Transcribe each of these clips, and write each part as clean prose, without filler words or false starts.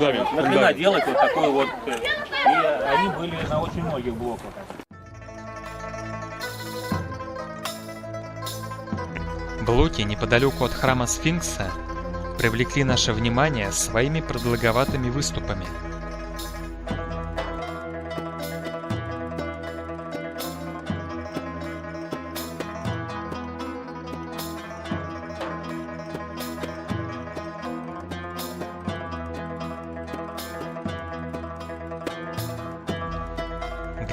фундамент. Нахрена делать вот такой вот... И они были на очень многих блоках. Блоки неподалеку от храма Сфинкса привлекли наше внимание своими продолговатыми выступами.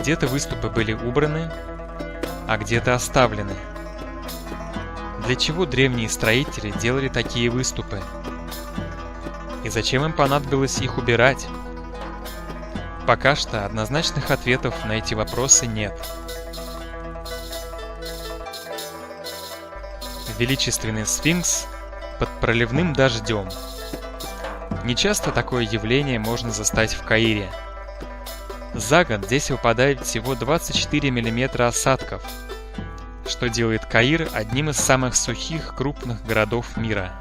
Где-то выступы были убраны, а где-то оставлены. Для чего древние строители делали такие выступы? И зачем им понадобилось их убирать? Пока что однозначных ответов на эти вопросы нет. Величественный сфинкс под проливным дождем. Нечасто такое явление можно застать в Каире. За год здесь выпадает всего 24 мм осадков, что делает Каир одним из самых сухих крупных городов мира.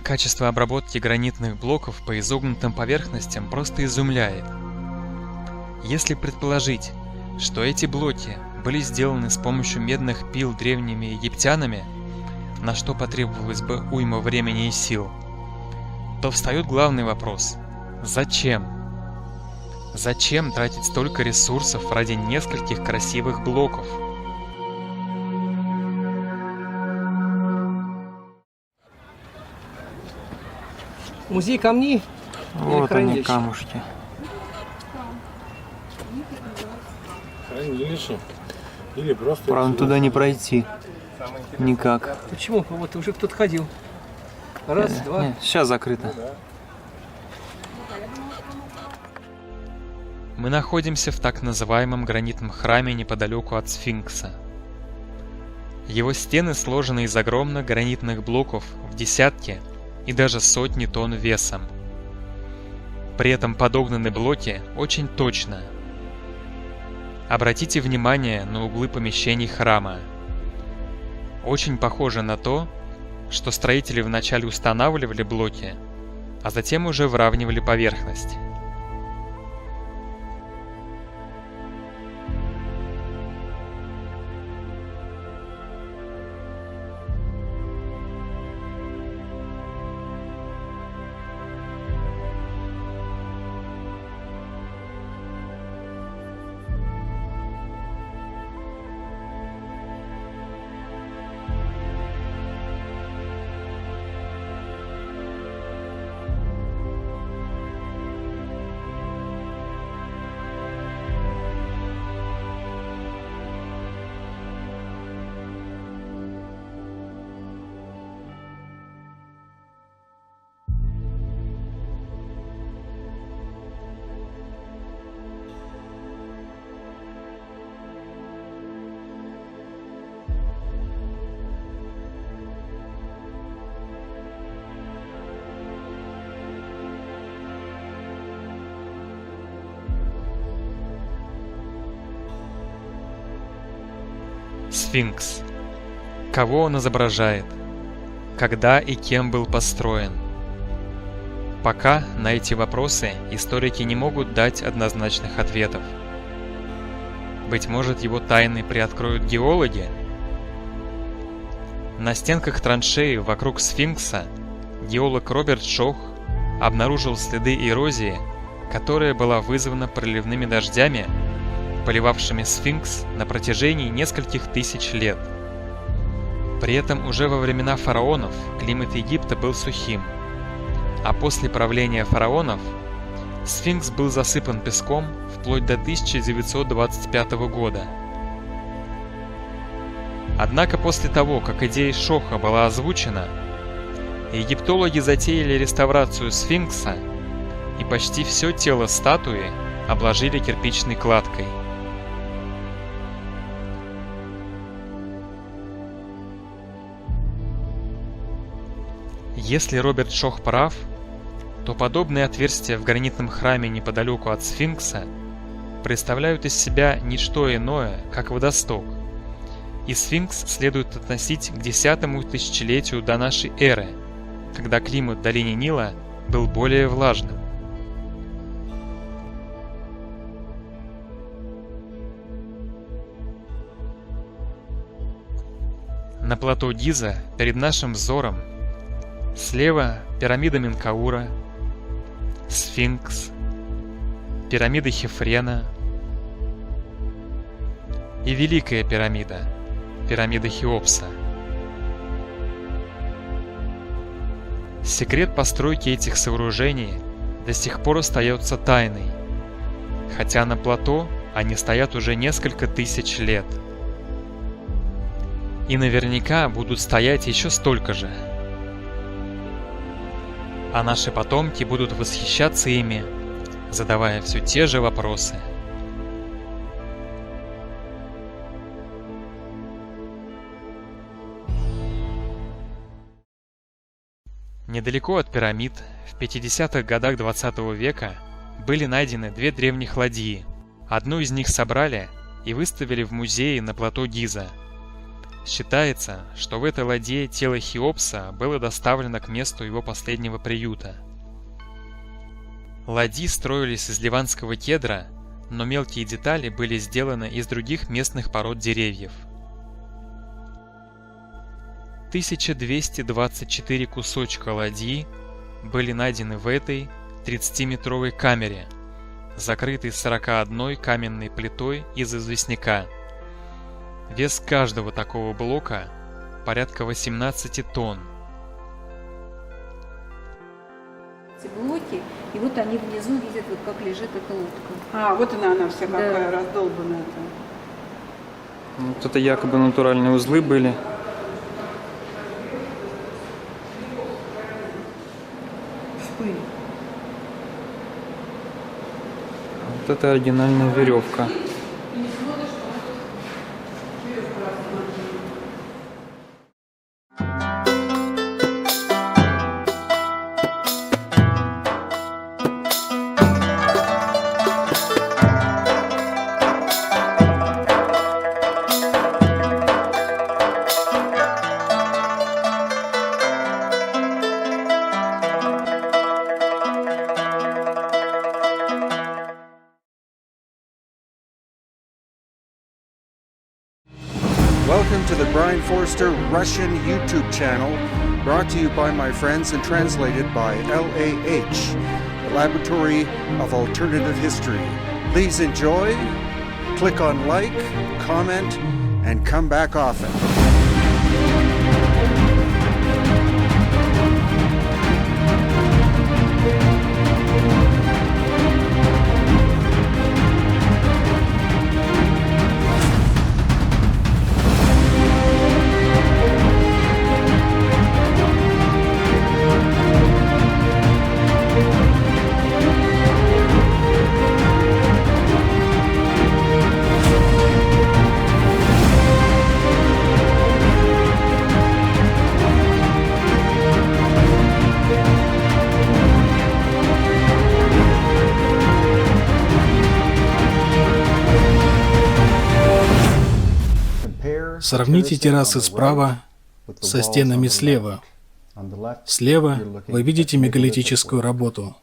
Качество обработки гранитных блоков по изогнутым поверхностям просто изумляет. Если предположить, что эти блоки были сделаны с помощью медных пил древними египтянами, на что потребовалось бы уйма времени и сил, то встает главный вопрос – зачем? Зачем тратить столько ресурсов ради нескольких красивых блоков? Музей камней. Вот они, камушки. Хранилище. Или просто... Правда, туда не пройти. Никак. Почему? Вот уже кто-то ходил. Раз, два. Нет, сейчас закрыто. Мы находимся в так называемом гранитном храме неподалеку от Сфинкса. Его стены сложены из огромных гранитных блоков в десятки и даже сотни тонн весом. При этом подогнаны блоки очень точно. Обратите внимание на углы помещений храма. Очень похоже на то, что строители вначале устанавливали блоки, а затем уже выравнивали поверхность. Сфинкс. Кого он изображает? Когда и кем был построен? Пока на эти вопросы историки не могут дать однозначных ответов. Быть может, его тайны приоткроют геологи? На стенках траншеи вокруг Сфинкса геолог Роберт Шох обнаружил следы эрозии, которая была вызвана проливными дождями, поливавшими Сфинкс на протяжении нескольких тысяч лет. При этом уже во времена фараонов климат Египта был сухим, а после правления фараонов Сфинкс был засыпан песком вплоть до 1925 года. Однако после того, как идея Шоха была озвучена, египтологи затеяли реставрацию Сфинкса и почти все тело статуи обложили кирпичной кладкой. Если Роберт Шох прав, то подобные отверстия в гранитном храме неподалеку от Сфинкса представляют из себя не что иное, как водосток, и Сфинкс следует относить к 10-му тысячелетию до нашей эры, когда климат в долине Нила был более влажным. На плато Гиза перед нашим взором слева пирамида Менкаура, Сфинкс, пирамида Хефрена и Великая пирамида, пирамида Хеопса. Секрет постройки этих сооружений до сих пор остается тайной, хотя на плато они стоят уже несколько тысяч лет. И наверняка будут стоять еще столько же. А наши потомки будут восхищаться ими, задавая все те же вопросы. Недалеко от пирамид в 50-х годах 20 века были найдены две древних ладьи. Одну из них собрали и выставили в музее на плато Гиза. Считается, что в этой ладье тело Хеопса было доставлено к месту его последнего приюта. Ладьи строились из ливанского кедра, но мелкие детали были сделаны из других местных пород деревьев. 1224 кусочка ладьи были найдены в этой 30-метровой камере, закрытой 41 каменной плитой из известняка. Вес каждого такого блока порядка 18 тонн. Эти блоки, и вот они внизу видят, вот как лежит эта лодка. А, вот она вся Да. какая раздолбанная. Вот это якобы натуральные узлы были. Пыль. Вот это оригинальная веревка. Welcome to the Brian Forster Russian YouTube channel, brought to you by my friends and translated by LAH, the Laboratory of Alternative History. Please enjoy, click on like, comment, and come back often. Сравните террасы справа со стенами слева. Слева вы видите мегалитическую работу.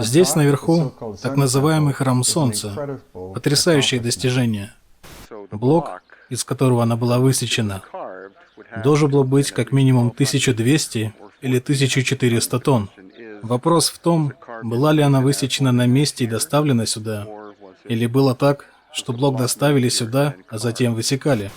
Здесь наверху так называемый храм Солнца. Потрясающее достижение. Блок, из которого она была высечена, должен был быть как минимум 1200 или 1400 тонн. Вопрос в том, была ли она высечена на месте и доставлена сюда, или было так, что блок доставили сюда, а затем высекали.